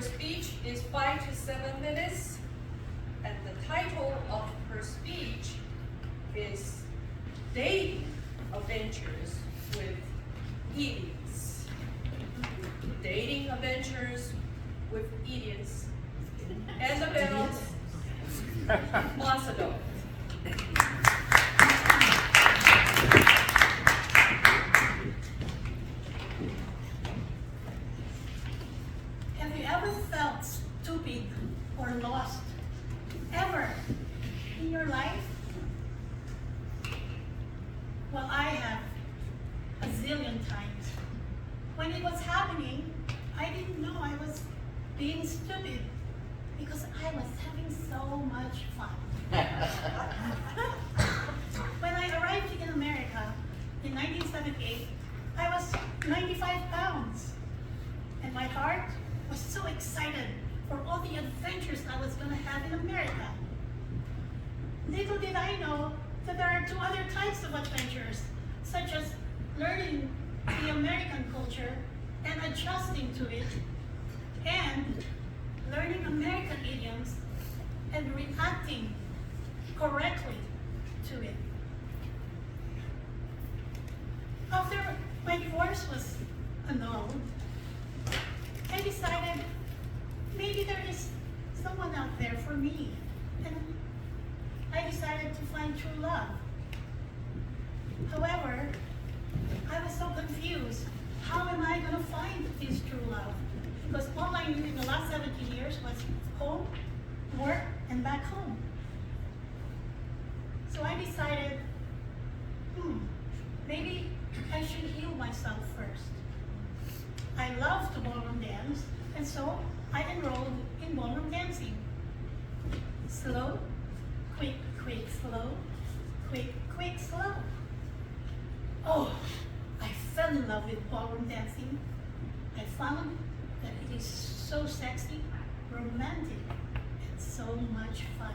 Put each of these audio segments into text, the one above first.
speech is 5 to 7 minutes, and the title of her speech is Dating Adventures with Idiots. Dating Adventures with Idiots. Annabelle Macedo. Have you ever felt stupid or lost? Ever in your life? Well, I have a zillion times. When it was happening, I didn't know I was being stupid because I was having so much fun. When I arrived in America in 1978, I was 95 pounds. And my heart was so excited for all the adventures I was going to have in America. Little did I know that there are two other types of adventures, such as learning the American culture and adjusting to it, and learning American idioms and reacting correctly to it. After my divorce was annulled, I decided maybe there is someone out there for me, and I decided to find true love. However, I was so confused. How am I going to find this true love? Because all I knew in the last 17 years was home, work, and back home. So I decided, maybe I should heal myself first. I love to ballroom dance, and so I enrolled in ballroom dancing. Slow, quick, quick, slow, quick, quick, slow. Oh, I fell in love with ballroom dancing. I found that it is so sexy, romantic, and so much fun.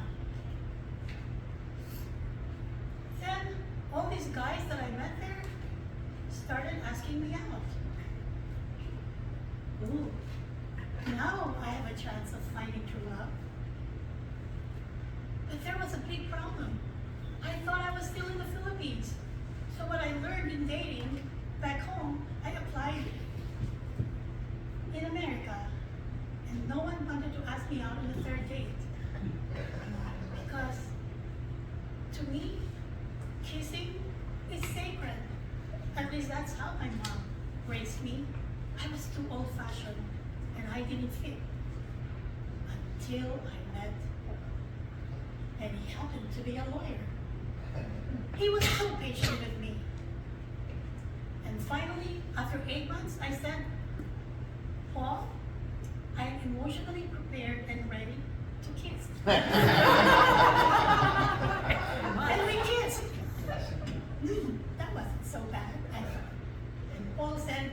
Then all these guys that I met there started asking me out. Ooh, now I have a chance of finding true love. But there was a big problem. I thought I was still in the Philippines. So what I learned in dating back home, I applied in America. And no one wanted to ask me out on the third date. Because to me, kissing is sacred. At least that's how my mom raised me. I was too old-fashioned, and I didn't fit until I met him. And he happened to be a lawyer. He was so patient with me. And finally, after 8 months, I said, Paul, I am emotionally prepared and ready to kiss. And we kissed. That wasn't so bad. And Paul said,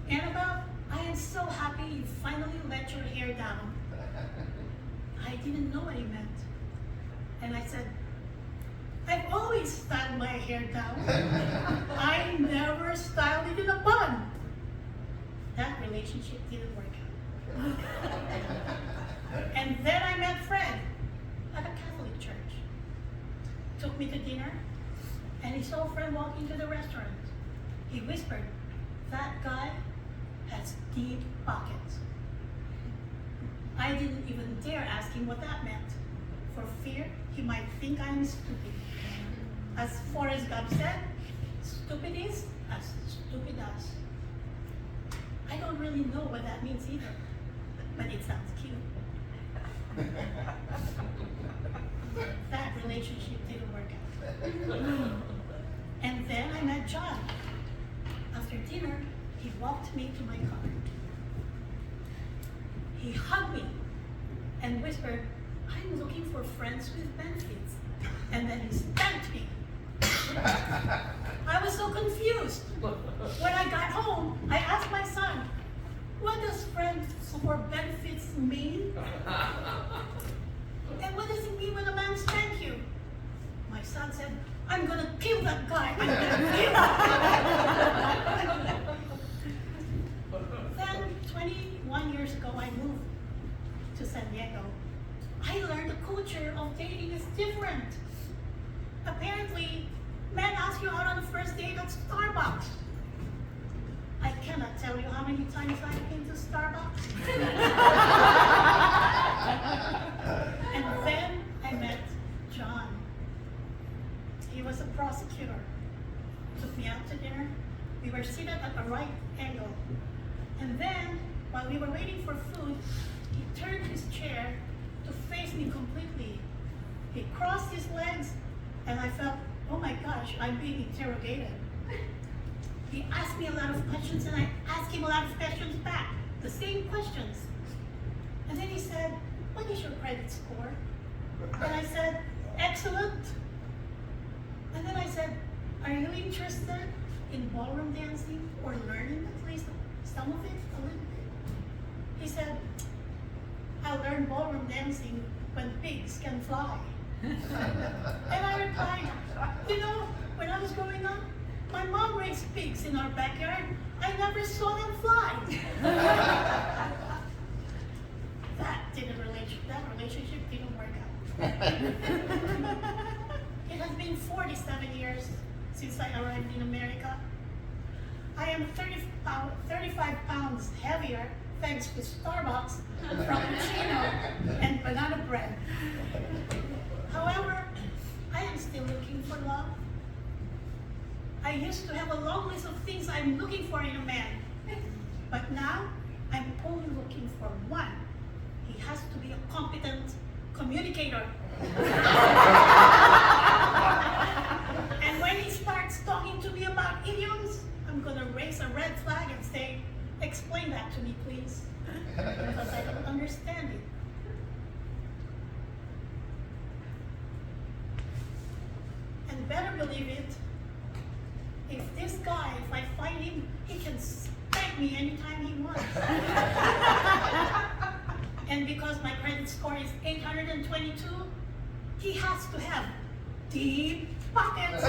Annabelle, I am so happy you finally let your hair down. I didn't know what he meant. And I said, I've always styled my hair down. I never styled it in a bun. That relationship didn't work out. And then I met Fred at a Catholic church. Took me to dinner, and he saw Fred walk into the restaurant. He whispered, that guy has deep pockets. I didn't even dare ask him what that meant, for fear he might think I'm stupid. As Forrest Gump said, stupid is as stupid does. I don't really know what that means either, but it sounds cute. That relationship didn't work out. And then I met John. After dinner, he walked me to my car. He hugged me and whispered, I'm looking for friends with benefits. And then he spanked me. I was so confused. When I got home, I asked my son, what does friends for benefits mean? And what does it mean when a man spanks you? My son said, I'm gonna kill that guy. I'm gonna kill him. Then 21 years ago, I moved dating is different. Apparently, men ask you out on the first date at Starbucks. I cannot tell you how many times I've been to Starbucks. And then I met John. He was a prosecutor. Took me out to dinner. We were seated at a right angle. And then, while we were waiting for food, he turned his chair to face me completely. He crossed his legs, and I felt, oh my gosh, I'm being interrogated. He asked me a lot of questions, and I asked him a lot of questions back, the same questions. And then he said, what is your credit score? And I said, excellent. And then I said, are you interested in ballroom dancing or learning at least some of it, a little bit? He said, I'll learn ballroom dancing when pigs can fly. And I replied, you know, when I was growing up, my mom raised pigs in our backyard. I never saw them fly. That relationship didn't work out. It has been 47 years since I arrived in America. I am 35 pounds heavier thanks to Starbucks, Frappuccino, and banana bread. However, I am still looking for love. I used to have a long list of things I'm looking for in a man. But now, I'm only looking for one. He has to be a competent communicator. And when he starts talking to me about idioms, I'm gonna raise a red flag and say, explain that to me, please. Because I don't understand it. And better believe it, if this guy, if I find him, he can spank me anytime he wants. And because my credit score is 822, he has to have deep pockets.